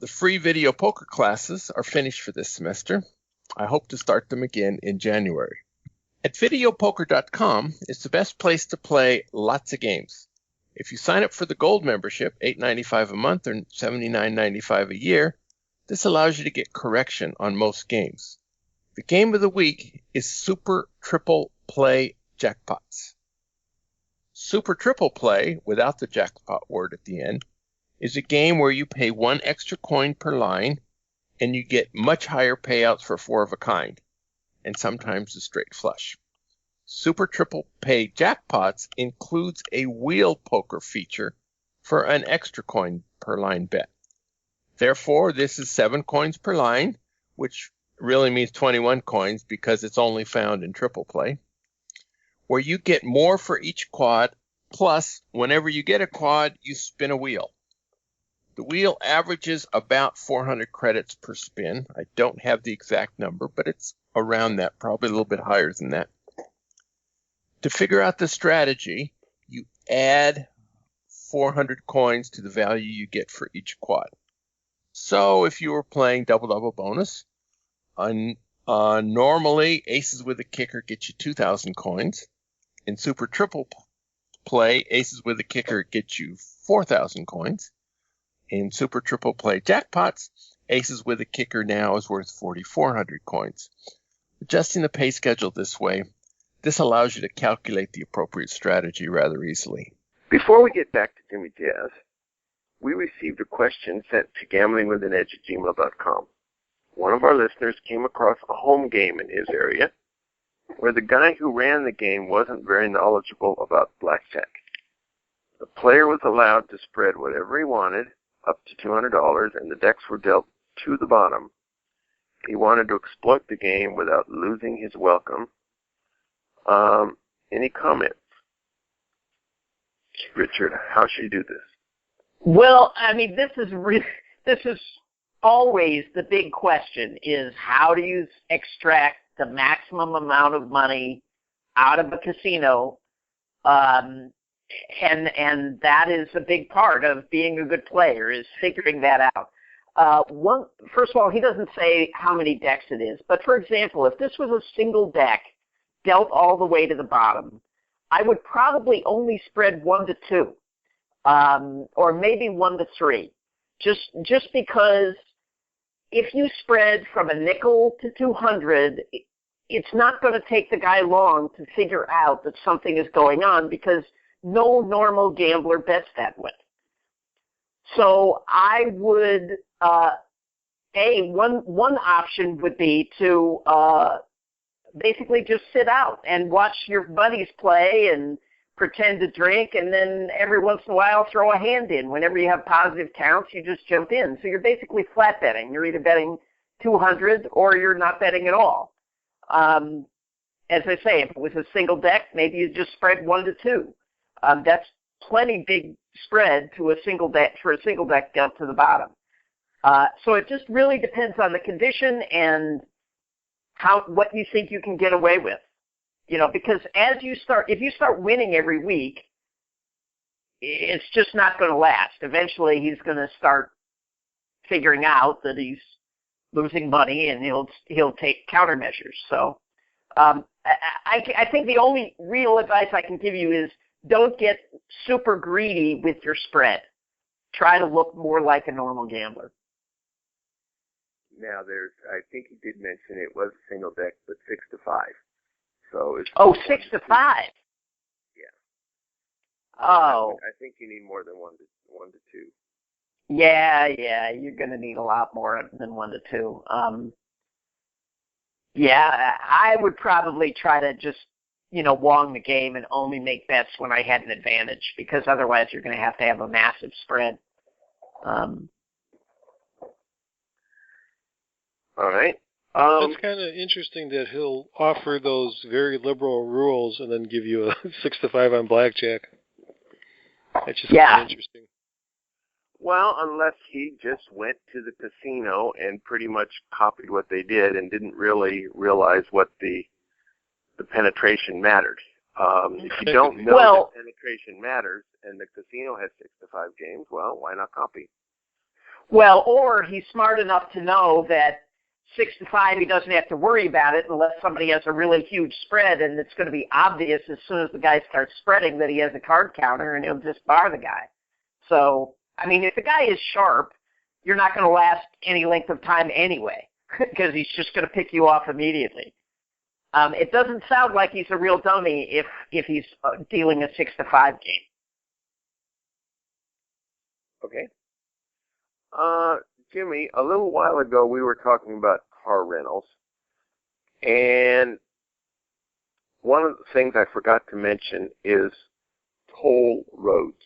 The free video poker classes are finished for this semester. I hope to start them again in January. At videopoker.com is the best place to play lots of games. If you sign up for the gold membership, $8.95 a month or $79.95 a year, this allows you to get correction on most games. The game of the week is Super Triple Play Jackpots. Super Triple Play, without the jackpot word at the end, is a game where you pay 1 extra coin per line and you get much higher payouts for 4 of a kind, and sometimes a straight flush. Super Triple Play Jackpots includes a wheel poker feature for an extra coin per line bet. Therefore, this is 7 coins per line, which really means 21 coins because it's only found in triple play, where you get more for each quad, plus whenever you get a quad, you spin a wheel. The wheel averages about 400 credits per spin. I don't have the exact number, but it's around that, probably a little bit higher than that. To figure out the strategy, you add 400 coins to the value you get for each quad. So if you were playing double-double bonus, normally aces with a kicker get you 2,000 coins. In Super Triple Play, aces with a kicker get you 4,000 coins. In Super Triple Play Jackpots, aces with a kicker now is worth 4,400 coins. Adjusting the pay schedule this way, this allows you to calculate the appropriate strategy rather easily. Before we get back to Jimmy Jazz, we received a question sent to gamblingwithanedge@gmail.com. One of our listeners came across a home game in his area where the guy who ran the game wasn't very knowledgeable about blackjack. The player was allowed to spread whatever he wanted, up to $200, and the decks were dealt to the bottom. He wanted to exploit the game without losing his welcome. Any comments? Richard, how should you do this? Well, I mean, this is always the big question: is how do you extract the maximum amount of money out of a casino? And that is a big part of being a good player, is figuring that out. First of all, he doesn't say how many decks it is, but for example, if this was a single deck dealt all the way to the bottom, I would probably only spread 1 to 2, or maybe 1 to 3, just because if you spread from a nickel to 200, it's not going to take the guy long to figure out that something is going on, because no normal gambler bets that way. So I would, one option would be to basically just sit out and watch your buddies play and pretend to drink, and then every once in a while throw a hand in. Whenever you have positive counts, you just jump in. So you're basically flat betting. You're either betting 200 or you're not betting at all. As I say, if it was a single deck, maybe you just spread 1 to 2. That's plenty big spread to a single deck for a single deck down to the bottom. So it just really depends on the condition and what you think you can get away with. You know, because if you start winning every week, it's just not going to last. Eventually, he's going to start figuring out that he's losing money, and he'll take countermeasures. So, I think the only real advice I can give you is don't get super greedy with your spread. Try to look more like a normal gambler. now I think he did mention it was a single deck, but 6 to 5. So it's 6 to 5. Yeah. Oh. I think you need more than 1 to 2. Yeah, you're going to need a lot more than 1 to 2. Yeah, I would probably try to just, wong the game and only make bets when I had an advantage, because otherwise you're going to have a massive spread. All right. That's kind of interesting that he'll offer those very liberal rules and then give you a 6 to 5 on blackjack. That's just kind of interesting. Well, unless he just went to the casino and pretty much copied what they did and didn't really realize what the penetration mattered. If you don't know that penetration matters and the casino has 6 to 5 games, well, why not copy? Well, or he's smart enough to know that 6 to 5, he doesn't have to worry about it unless somebody has a really huge spread, and it's going to be obvious as soon as the guy starts spreading that he has a card counter, and he'll just bar the guy. So, I mean, if the guy is sharp, you're not going to last any length of time anyway, because he's just going to pick you off immediately. It doesn't sound like he's a real dummy if he's dealing a 6 to 5 game. Okay. Jimmy, a little while ago we were talking about car rentals, and one of the things I forgot to mention is toll roads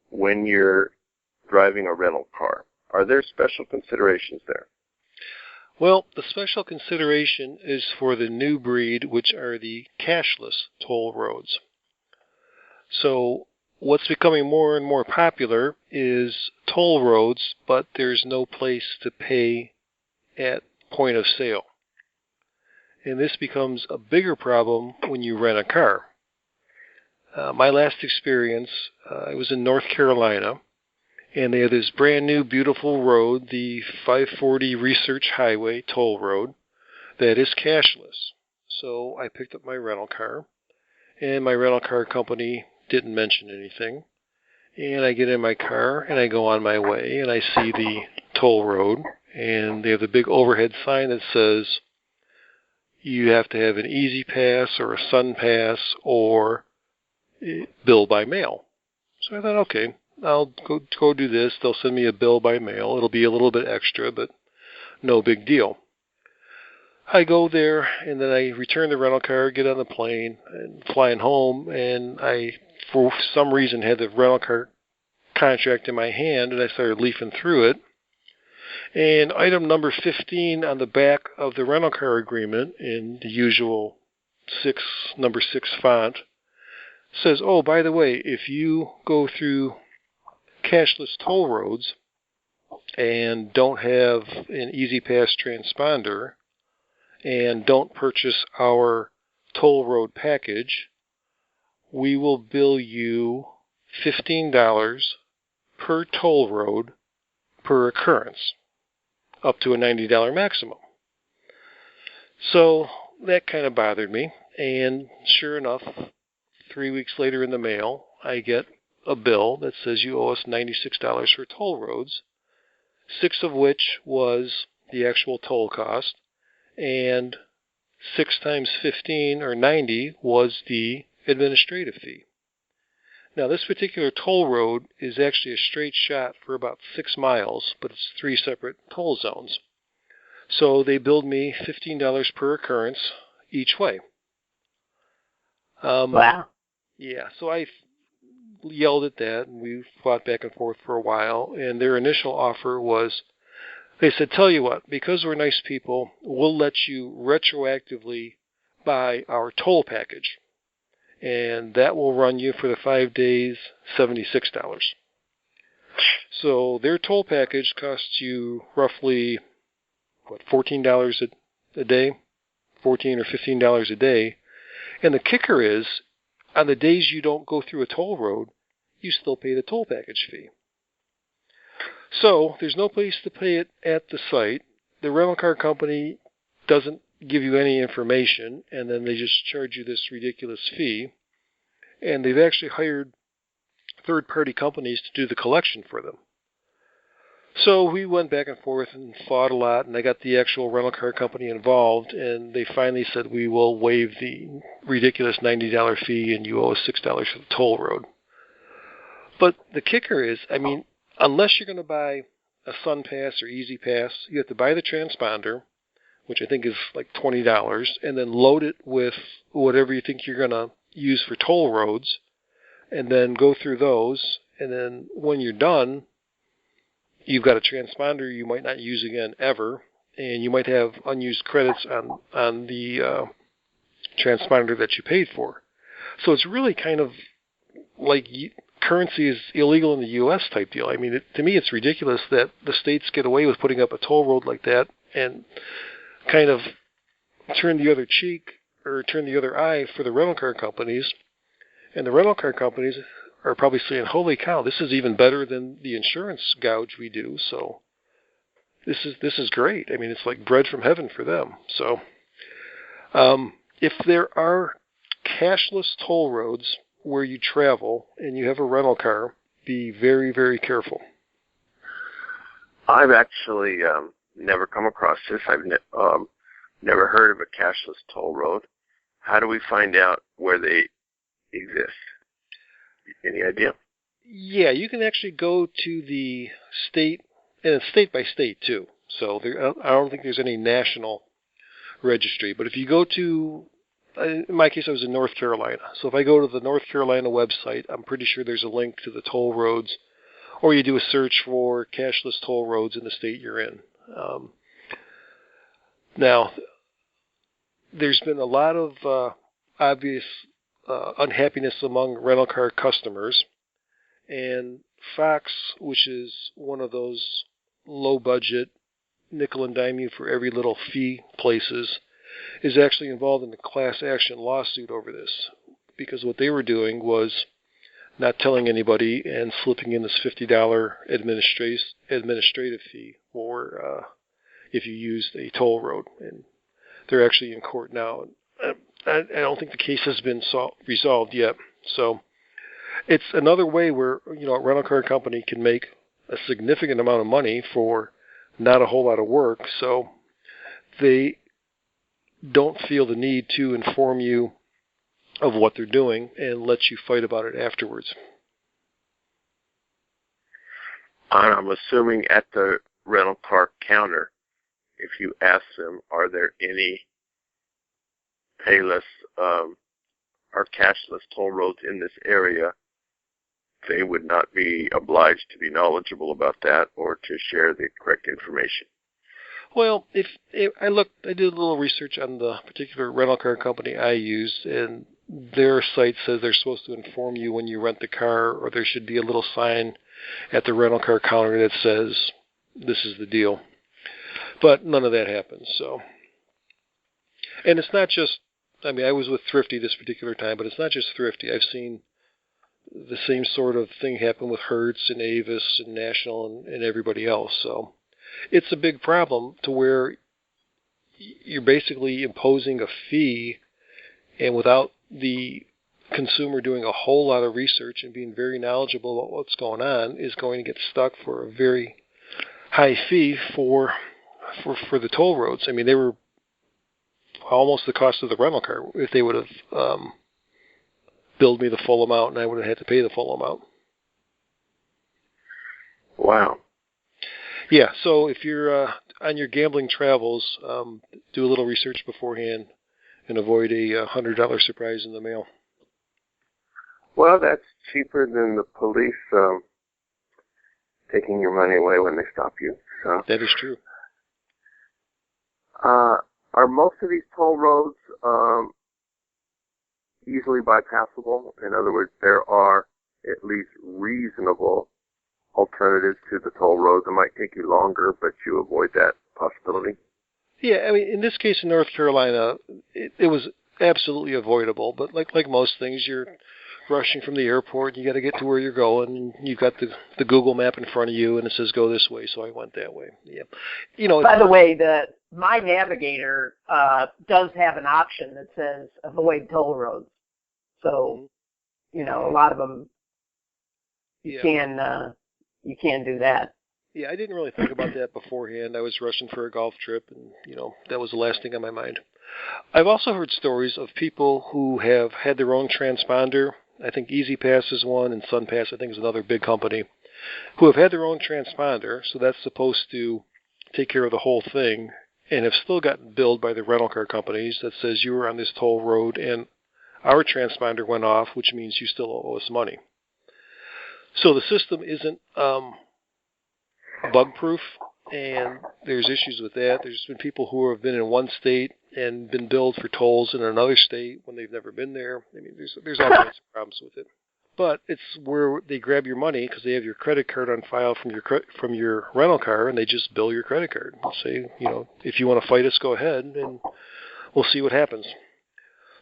when you're driving a rental car. Are there special considerations there? Well, the special consideration is for the new breed, which are the cashless toll roads. So what's becoming more and more popular is toll roads, but there's no place to pay at point of sale. And this becomes a bigger problem when you rent a car. My last experience, I was in North Carolina, and they have this brand new beautiful road, the 540 Research Highway toll road, that is cashless. So I picked up my rental car, and my rental car company didn't mention anything. And I get in my car, and I go on my way, and I see the toll road, and they have the big overhead sign that says you have to have an Easy Pass or a Sun Pass or bill by mail. So I thought, okay, I'll go do this. They'll send me a bill by mail. It'll be a little bit extra, but no big deal. I go there, and then I return the rental car, get on the plane, and flying home, and I, for some reason, had the rental car contract in my hand, and I started leafing through it. And item number 15 on the back of the rental car agreement, in the usual number 6 font, says, oh, by the way, if you go through cashless toll roads and don't have an Easy Pass transponder and don't purchase our toll road package, we will bill you $15 per toll road per occurrence, up to a $90 maximum. So that kind of bothered me, and sure enough, 3 weeks later in the mail, I get a bill that says you owe us $96 for toll roads, 6 of which was the actual toll cost, and 6 times 15, or 90, was the administrative fee. Now, this particular toll road is actually a straight shot for about 6 miles, but it's 3 separate toll zones. So they billed me $15 per occurrence each way. Wow. Yeah, so I yelled at that, and we fought back and forth for a while, and their initial offer was, they said, tell you what, because we're nice people, we'll let you retroactively buy our toll package, and that will run you for the 5 days $76. So their toll package costs you roughly, $14 a day? $14 or $15 a day. And the kicker is, on the days you don't go through a toll road, you still pay the toll package fee. So there's no place to pay it at the site. The rental car company doesn't give you any information, and then they just charge you this ridiculous fee. And they've actually hired third-party companies to do the collection for them. So we went back and forth and fought a lot, and I got the actual rental car company involved, and they finally said, we will waive the ridiculous $90 fee, and you owe us $6 for the toll road. But the kicker is, I mean, unless you're going to buy a Sun Pass or Easy Pass, you have to buy the transponder, which I think is like $20, and then load it with whatever you think you're going to use for toll roads, and then go through those, and then when you're done, you've got a transponder you might not use again ever, and you might have unused credits on the transponder that you paid for. So it's really kind of like currency is illegal in the U.S. type deal. I mean, to me, it's ridiculous that the states get away with putting up a toll road like that and kind of turn the other cheek or turn the other eye for the rental car companies. And the rental car companies are probably saying, holy cow, this is even better than the insurance gouge we do. So this is great. I mean, it's like bread from heaven for them. So if there are cashless toll roads where you travel and you have a rental car, be very, very careful. I've actually never come across this. I've never heard of a cashless toll road. How do we find out where they exist? Any idea? Yeah, you can actually go to the state, and it's state by state too. So I don't think there's any national registry. But if you go to, in my case, I was in North Carolina. So if I go to the North Carolina website, I'm pretty sure there's a link to the toll roads, or you do a search for cashless toll roads in the state you're in. Now, there's been a lot of obvious unhappiness among rental car customers, and Fox, which is one of those low-budget, nickel and dime you for every little fee places, is actually involved in a class action lawsuit over this, because what they were doing was not telling anybody and slipping in this $50 administrative fee for if you used a toll road, and they're actually in court now. I don't think the case has been resolved yet. So it's another way where, you know, a rental car company can make a significant amount of money for not a whole lot of work. So they don't feel the need to inform you of what they're doing and let you fight about it afterwards. I'm assuming at the rental car counter, if you ask them, are there any payless or cashless toll roads in this area, they would not be obliged to be knowledgeable about that or to share the correct information. Well, if I did a little research on the particular rental car company I used, and their site says they're supposed to inform you when you rent the car, or there should be a little sign at the rental car counter that says this is the deal. But none of that happens. So, and it's not just, I mean, I was with Thrifty this particular time, but it's not just Thrifty. I've seen the same sort of thing happen with Hertz and Avis and National and everybody else. So it's a big problem to where you're basically imposing a fee, and without the consumer doing a whole lot of research and being very knowledgeable about what's going on, is going to get stuck for a very high fee for the toll roads. I mean, they were almost the cost of the rental car if they would have billed me the full amount, and I would have had to pay the full amount. Wow. Yeah, so if you're on your gambling travels, do a little research beforehand and avoid a $100 surprise in the mail. Well, that's cheaper than the police taking your money away when they stop you. So that is true. Are most of these toll roads easily bypassable? In other words, there are at least reasonable alternatives to the toll roads. It might take you longer, but you avoid that possibility. Yeah, I mean, in this case in North Carolina, it was absolutely avoidable. But like most things, you're rushing from the airport, you got to get to where you're going. You've got the Google map in front of you, and it says go this way, so I went that way. Yeah, you know. By the way, my Navigator does have an option that says avoid toll roads. So, you know, a lot of them you can do that. Yeah, I didn't really think about that beforehand. I was rushing for a golf trip, and, that was the last thing on my mind. I've also heard stories of people who have had their own transponder. I think Easy Pass is one, and SunPass, I think, is another big company, who have had their own transponder, so that's supposed to take care of the whole thing, and have still gotten billed by the rental car companies that says you were on this toll road and our transponder went off, which means you still owe us money. So the system isn't bug-proof, and there's issues with that. There's been people who have been in one state and been billed for tolls in another state when they've never been there. I mean, there's all kinds of problems with it. But it's where they grab your money because they have your credit card on file from your rental car, and they just bill your credit card. They'll say, if you want to fight us, go ahead, and we'll see what happens.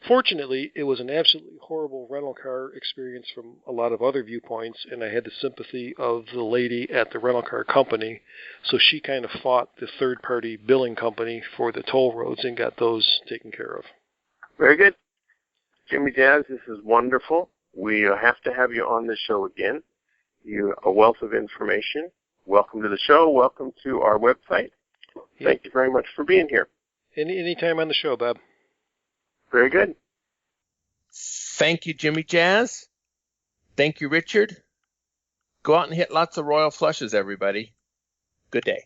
Fortunately, it was an absolutely horrible rental car experience from a lot of other viewpoints, and I had the sympathy of the lady at the rental car company, so she kind of fought the third-party billing company for the toll roads and got those taken care of. Very good. Jimmy Jazz, this is wonderful. We have to have you on the show again. You're a wealth of information. Welcome to the show. Welcome to our website. Yeah. Thank you very much for being here. Any time on the show, Bob. Very good. Thank you, Jimmy Jazz. Thank you, Richard. Go out and hit lots of royal flushes, everybody. Good day.